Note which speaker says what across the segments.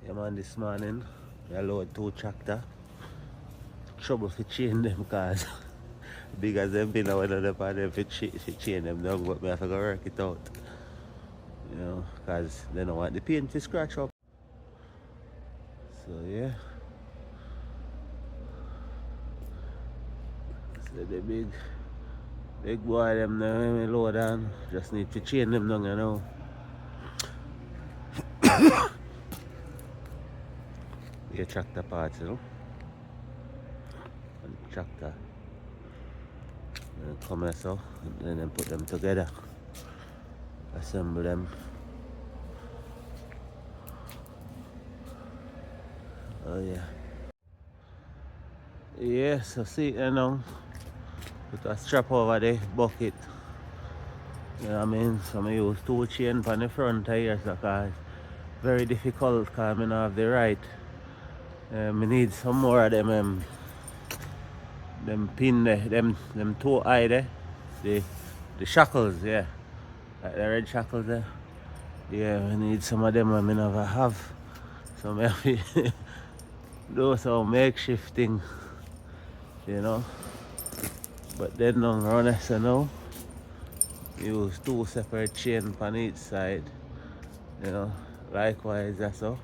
Speaker 1: Yeah man, this morning I load 2 tractor. Trouble for chain them cause big as them been when them for them for chain them down, but me have to go work it out. You know, cause they don't want the paint to scratch up. So yeah. So the big boy them now when we load on. Just need to chain them down, you know. The tractor parts, you know. And the tractor. And come here so, and then put them together. Assemble them. Oh yeah. Yeah, so see you know. Put a strap over the bucket. You know what I mean? So I use 2 chains on the front here so cause very difficult because I don't have the right. I need some more of them pin there, them 2 eye there. The shackles, yeah. Like the red shackles there. Yeah, we need some of them I never have. So I have to do some makeshift thing, you know. But then long run so now use 2 separate chains on each side, you know. Likewise that's so.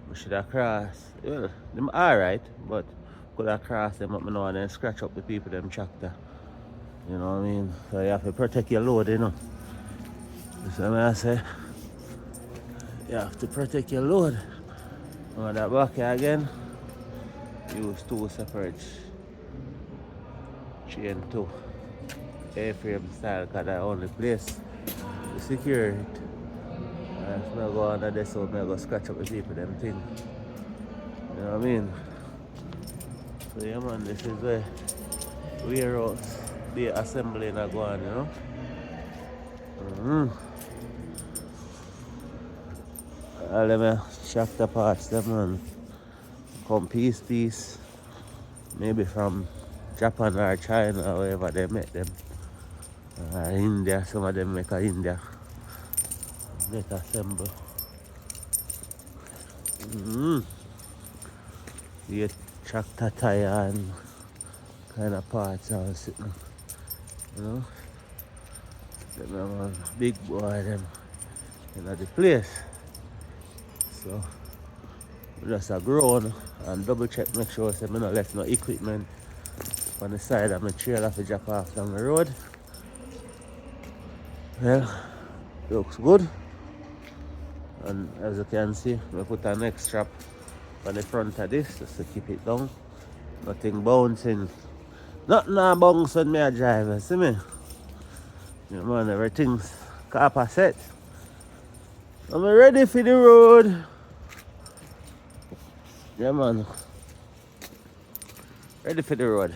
Speaker 1: We should have crossed. Well, them alright, but could have crossed them up now and then scratch up the people them tractor. You know what I mean? So you have to protect your load, you know. That's what I say. You have to protect your load. On that back here again, use 2 separate chain too. A-frame style because that only place to secure it. And if I go under this so I go scratch up the people them thing. You know what I mean? So yeah man, this is where warehouse the assembling are going, you know. All them tractor parts them man come piece. Maybe from Japan or China or wherever they make them. India, some of them make a India. Get assemble. The tractor tire and kind of parts are sitting, you know. Them are big boy them in the place. So we just a grown and double check, make sure say me not left no equipment on the side of my trailer for drop off down the road. Well, looks good. And as you can see, we put a neck strap on the front of this just to keep it down. Nothing bouncing. Nothing bounce when me a drive, see me? You know, man, everything's copper set. I'm ready for the road. Yeah man. Ready for the road.